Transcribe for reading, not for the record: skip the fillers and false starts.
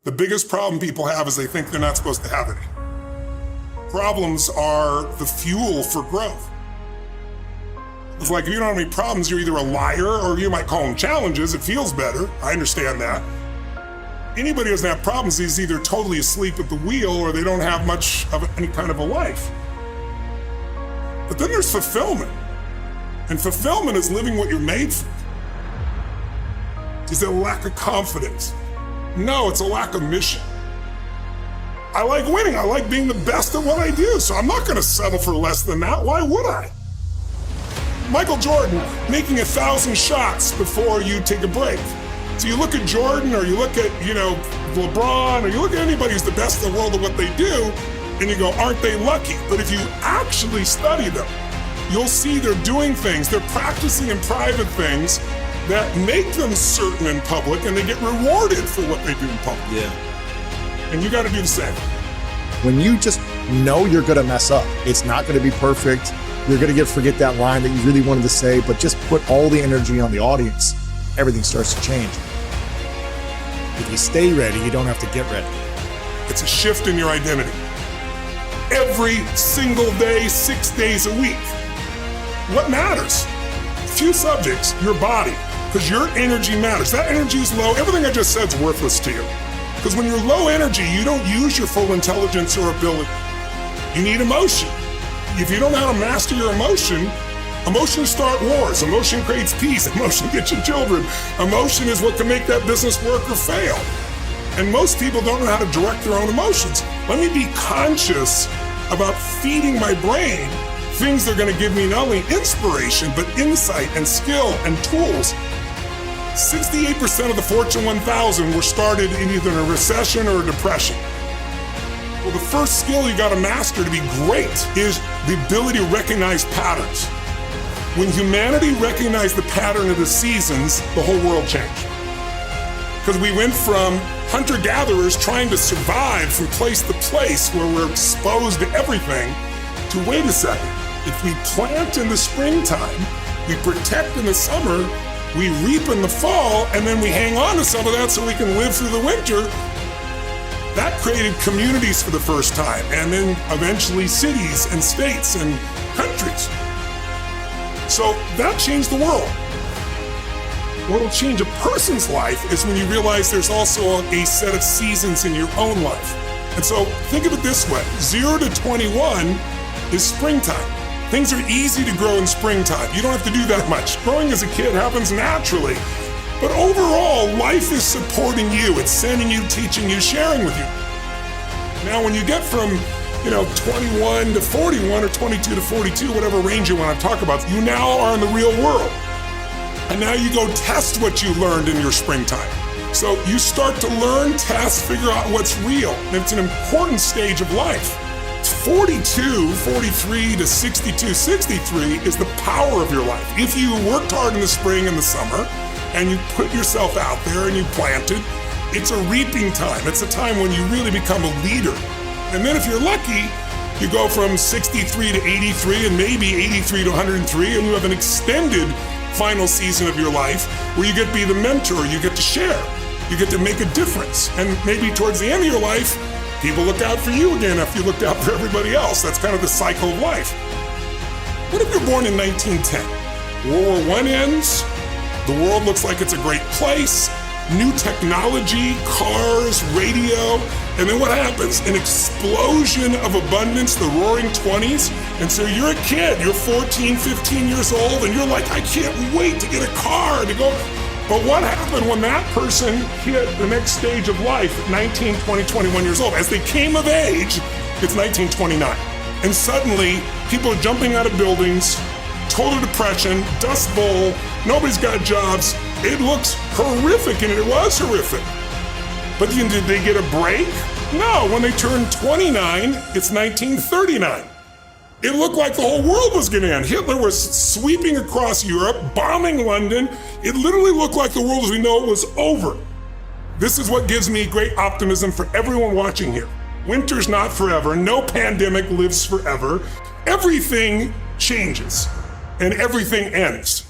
The biggest problem people have is they think they're not supposed to have any. Problems are the fuel for growth. It's like if you don't have any problems, you're either a liar or you might call them challenges. It feels better. I understand that. Anybody who doesn't have problems is either totally asleep at the wheel or they don't have much of any kind of a life. But then there's fulfillment. And fulfillment is living what you're made for. Is it a lack of confidence? No, it's a lack of mission. I like winning. I like being the best at what I do, so I'm not going to settle for less than that. Why would I? Michael Jordan making 1,000 shots before you take a break. So you look at Jordan or you look at, LeBron or you look at anybody who's the best in the world at what they do, and you go, aren't they lucky? But if you actually study them, you'll see they're doing things, they're practicing in private things that make them certain in public, and they get rewarded for what they do in public. Yeah. And you got to do the same. When you just know you're going to mess up, it's not going to be perfect. You're going to forget that line that you really wanted to say, but just put all the energy on the audience. Everything starts to change. If you stay ready, you don't have to get ready. It's a shift in your identity. Every single day, 6 days a week. What matters? Few subjects, your body, because your energy matters. That energy is low. Everything I just said is worthless to you. Because when you're low energy, you don't use your full intelligence or ability. You need emotion. If you don't know how to master your emotion, emotions start wars. Emotion creates peace. Emotion gets you children. Emotion is what can make that business work or fail. And most people don't know how to direct their own emotions. Let me be conscious about feeding my brain things that are going to give me not only inspiration, but insight and skill and tools. 68% of the Fortune 1000 were started in either a recession or a depression. Well, the first skill you got to master to be great is the ability to recognize patterns. When humanity recognized the pattern of the seasons, the whole world changed. Because we went from hunter-gatherers trying to survive from place to place where we're exposed to everything, to wait a second. If we plant in the springtime, we protect in the summer, we reap in the fall, and then we hang on to some of that so we can live through the winter. That created communities for the first time, and then eventually cities and states and countries. So that changed the world. What will change a person's life is when you realize there's also a set of seasons in your own life. And so think of it this way, 0 to 21 is springtime. Things are easy to grow in springtime. You don't have to do that much. Growing as a kid happens naturally. But overall, life is supporting you. It's sending you, teaching you, sharing with you. Now, when you get from 21 to 41 or 22 to 42, whatever range you want to talk about, you now are in the real world. And now you go test what you learned in your springtime. So you start to learn, test, figure out what's real. And it's an important stage of life. 42, 43 to 62, 63 is the power of your life. If you worked hard in the spring and the summer, and you put yourself out there and you planted, it's a reaping time. It's a time when you really become a leader. And then if you're lucky, you go from 63 to 83 and maybe 83 to 103, and you have an extended final season of your life where you get to be the mentor, you get to share, you get to make a difference. And maybe towards the end of your life, people look out for you again after you looked out for everybody else. That's kind of the cycle of life. What if you're born in 1910? World War I ends, the world looks like it's a great place, new technology, cars, radio, and then what happens? An explosion of abundance, the roaring 20s, and so you're a kid, you're 14, 15 years old, and you're like, I can't wait to get a car, to go. But what happened when that person hit the next stage of life at 19, 20, 21 years old? As they came of age, it's 1929. And suddenly, people are jumping out of buildings, total depression, dust bowl, nobody's got jobs. It looks horrific, and it was horrific. But then did they get a break? No, when they turned 29, it's 1939. It looked like the whole world was gonna end. Hitler was sweeping across Europe, bombing London. It literally looked like the world as we know it was over. This is what gives me great optimism for everyone watching here. Winter's not forever, no pandemic lives forever. Everything changes and everything ends.